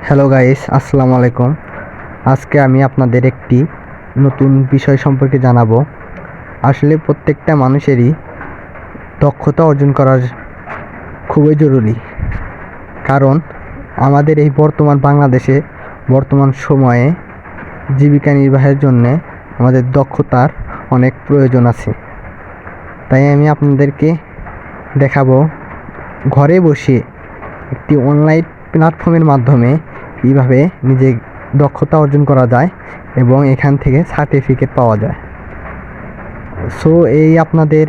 Hello guys, আসসালামু আলাইকুম। আজকে আমি আপনাদের একটি নতুন বিষয় সম্পর্কে জানাবো। আসলে প্রত্যেকটা মানুষেরই দক্ষতা অর্জন করা খুবই জরুরি, কারণ আমাদের এই বর্তমান বাংলাদেশে বর্তমান সময়ে জীবিকা নির্বাহের জন্য আমাদের দক্ষতার অনেক প্রয়োজন আছে। তাই আমি আপনাদেরকে দেখাবো ঘরে বসে একটি অনলাইন প্ল্যাটফর্মের মাধ্যমে কীভাবে নিজে দক্ষতা অর্জন করা যায় এবং এখান থেকে সার্টিফিকেট পাওয়া যায়। সো এই আপনাদের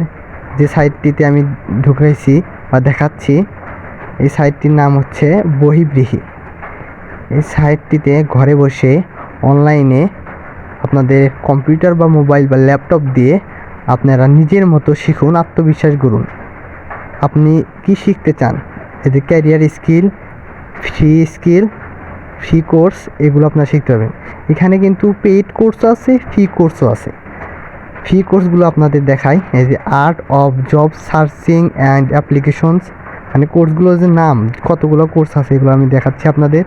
যে সাইটটিতে আমি ঢুকেছি বা দেখাচ্ছি, এই সাইটটির নাম হচ্ছে বহির্ব্রীহি। এই সাইটটিতে ঘরে বসে অনলাইনে আপনাদের কম্পিউটার বা মোবাইল বা ল্যাপটপ দিয়ে আপনারা নিজের মতো শিখুন, আত্মবিশ্বাস গড়ুন। আপনি কি শিখতে চান, এতে ক্যারিয়ার স্কিল, ফ্রি কোর্স, এগুলো আপনারা শিখতে পারবেন। এখানে কিন্তু পেইড কোর্সও আছে, ফ্রি কোর্সও আছে। ফ্রি কোর্সগুলো আপনাদের দেখাই, এই যে art of job searching and applications, মানে কোর্সগুলোর যে নাম, কতগুলো কোর্স আছে এগুলো আমি দেখাচ্ছি আপনাদের।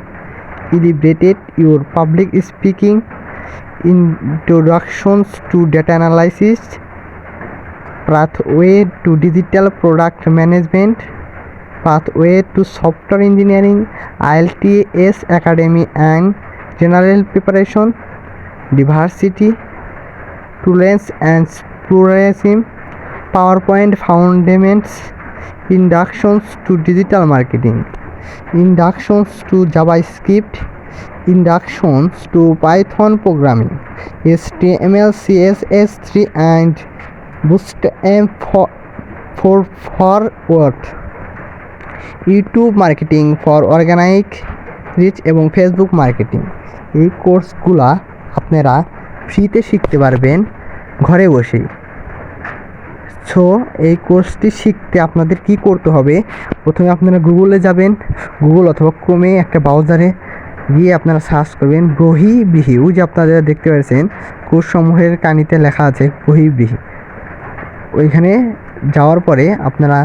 Elevated your public speaking, introductions to data analysis, pathway to digital product management, pathway to software engineering, IELTS academy and general preparation, diversity, tolerance and pluralism, PowerPoint fundamentals, inductions to digital marketing, inductions to JavaScript, inductions to Python programming, HTML, CSS3 and Bootstrap for Word, YouTube marketing for organic reach এবং Facebook marketing. এই কোর্সগুলা আপনারা ফ্রিতে শিখতে পারবেন ঘরে বসেই। So এই কোর্সটি শিখতে আপনাদের কি করতে হবে, প্রথমে আপনারা গুগলে যাবেন, গুগল অথবা ক্রোমে একটা ব্রাউজারে গিয়ে আপনারা সার্চ করবেন বহির্ব্রীহি। ওই যে আপনারা দেখতে পাচ্ছেন কোর্সসমূহের কানিতে লেখা আছে বহির্ব্রীহি। ওইখানে যাওয়ার পরে আপনারা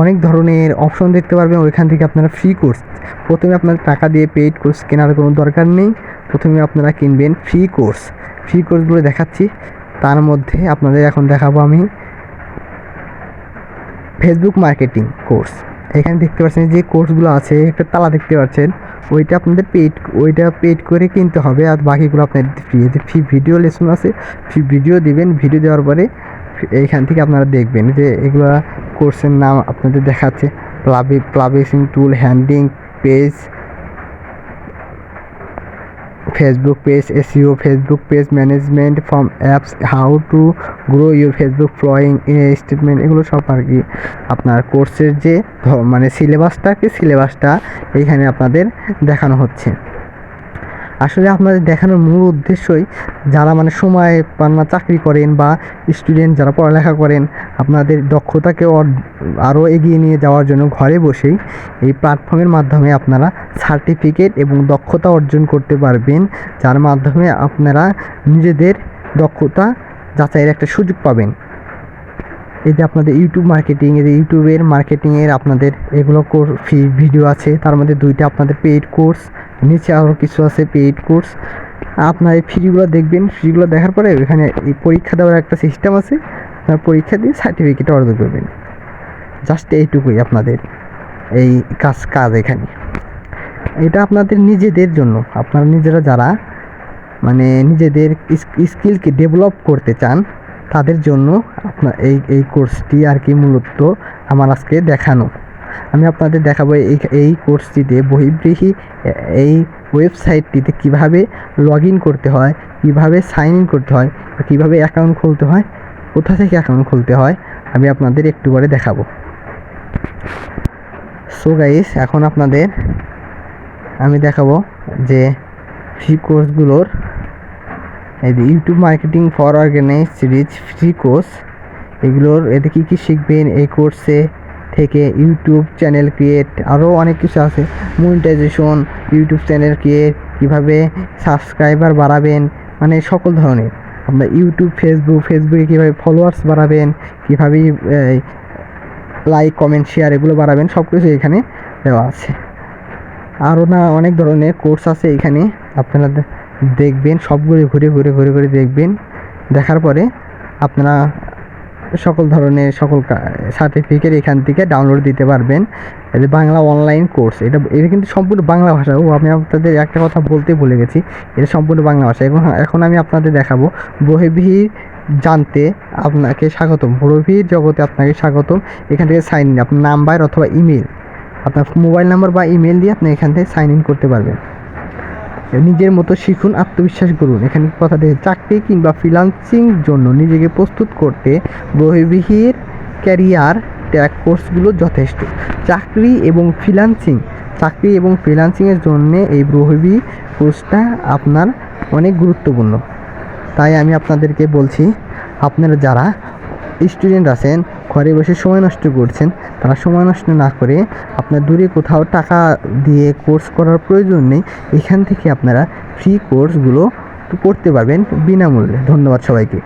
অনেক ধরনের অপশন দেখতে পারবেন। ওইখান থেকে আপনারা ফ্রি কোর্স, প্রথমে আপনার টাকা দিয়ে পেইড কোর্স কেনার কোনো দরকার নেই। প্রথমে আপনারা কিনবেন ফ্রি কোর্সগুলো দেখাচ্ছি। তার মধ্যে আপনাদের এখন দেখাবো আমি ফেসবুক মার্কেটিং কোর্স। এখানে দেখতে পাচ্ছেন যে কোর্সগুলো আছে, একটা তালা দেখতে পাচ্ছেন, ওইটা আপনাদের পেইড করে কিনতে হবে, আর বাকিগুলো আপনাদের ফ্রি ভিডিও লেসন আছে, ফ্রি ভিডিও দিবেন। ভিডিও দেওয়ার পরে এইখান থেকে আপনারা দেখবেন যে এগুলো কোর্সের নাম আপনাদের দেখাচ্ছে, publishing tool, হ্যান্ডিং page, Facebook page SEO, Facebook page management from apps, how to grow your Facebook following, statement, এগুলো সব আর কি আপনার কোর্সের যে মানে সিলেবাসটা এইখানে আপনাদের দেখানো হচ্ছে। আসলে আপনাদের দেখানোর মূল উদ্দেশ্যই যারা মানে সময় পান না, চাকরি করেন বা স্টুডেন্ট যারা পড়ালেখা করেন, আপনাদের দক্ষতাকে আরও এগিয়ে নিয়ে যাওয়ার জন্য ঘরে বসেই এই প্ল্যাটফর্মের মাধ্যমে আপনারা সার্টিফিকেট এবং দক্ষতা অর্জন করতে পারবেন, যার মাধ্যমে আপনারা নিজেদের দক্ষতা যাচাইয়ের একটা সুযোগ পাবেন। এই যে আপনাদের ইউটিউব মার্কেটিং, এই যে ইউটিউবের মার্কেটিংয়ের আপনাদের এগুলো ফ্রি ভিডিও আছে, তার মধ্যে 2টা আপনাদের পেইড কোর্স, নিচে আরও কিছু আছে পেইড কোর্স। আপনার এই ফ্রিগুলো দেখবেন, ফ্রিগুলো দেখার পরে এখানে এই পরীক্ষা দেওয়ার একটা সিস্টেম আছে, আপনার পরীক্ষা দিয়ে সার্টিফিকেট অর্জন করবেন। জাস্ট এইটুকুই আপনাদের এই কাজ এখানে। এটা আপনাদের নিজেদের জন্য, আপনারা নিজেরা যারা মানে নিজেদের স্কিলকে ডেভেলপ করতে চান তাদের জন্য আপনার এই কোর্সটি আর কি মূলত আমার আজকে দেখানো। আমি আপনাদের দেখাবো এই কোর্সটিতে বহির্ব্রীহি এই ওয়েবসাইটটিতে কিভাবে লগ ইন করতে হয়, কিভাবে সাইন ইন করতে হয়, কিভাবে অ্যাকাউন্ট খুলতে হয়, কোথা থেকে অ্যাকাউন্ট খুলতে হয়, আমি আপনাদের একটু পরে দেখাবো। সো গাইস, এখন আপনাদের আমি দেখাবো যে ফ্রি কোর্সগুলোর, এই যে YouTube marketing for organise reach free course, এগুলোর এতে কী কী শিখবেন এই কোর্সে থেকে। ইউটিউব চ্যানেল ক্রিয়েট, আরও অনেক কিছু আছে, মনিটাইজেশন, ইউটিউব চ্যানেল ক্রিয়েট, কীভাবে সাবস্ক্রাইবার বাড়াবেন, মানে সকল ধরনের আপনার ইউটিউব, ফেসবুকে কীভাবে ফলোয়ার্স বাড়াবেন, কীভাবে লাইক কমেন্ট শেয়ার এগুলো বাড়াবেন, সব কিছু এখানে দেওয়া আছে। আরও না অনেক ধরনের কোর্স আছে এখানে, আপনারা দেখবেন, সবগুলো ঘুরে ঘুরে ঘুরে ঘুরে দেখবেন। দেখার পরে আপনারা সকল ধরনের সার্টিফিকেট এখান থেকে ডাউনলোড দিতে পারবেন। এটা বাংলা অনলাইন কোর্স, এটা কিন্তু সম্পূর্ণ বাংলা ভাষা। আমি আপনাদের একটা কথা বলতে ভুলে গেছি, এটা সম্পূর্ণ বাংলা ভাষা। এখন আমি আপনাদের দেখাবো বহির্বিহিত জানতে আপনাকে স্বাগতম, বহির্বিহিত জগতে আপনাকে স্বাগতম। এখান থেকে সাইন ইন, আপনার নাম্বার অথবা ইমেল, আপনার মোবাইল নাম্বার বা ইমেল দিয়ে আপনি এখান থেকে সাইন ইন করতে পারবেন। নিজের মতো শিখুন, আত্মবিশ্বাস করুন। এখানে কথা দেখে চাকরি কিংবা ফ্রিল্যান্সিং জন্য নিজেকে প্রস্তুত করতে বহির্বিহিত ক্যারিয়ার ট্র্যাক কোর্সগুলো যথেষ্ট। চাকরি এবং ফ্রিল্যান্সিংয়ের জন্য এই বহির্বিহিত কোর্সটা আপনার অনেক গুরুত্বপূর্ণ। তাই আমি আপনাদেরকে বলছি, আপনারা যারা স্টুডেন্ট আছেন, ঘরে বসে সময় নষ্ট করছেন, তারা সময় নষ্ট না করে আপনার দূরে কোথাও টাকা দিয়ে কোর্স করার প্রয়োজন নেই। এখান থেকে আপনারা ফ্রি কোর্সগুলো পড়তে পারবেন বিনামূল্যে। ধন্যবাদ সবাইকে।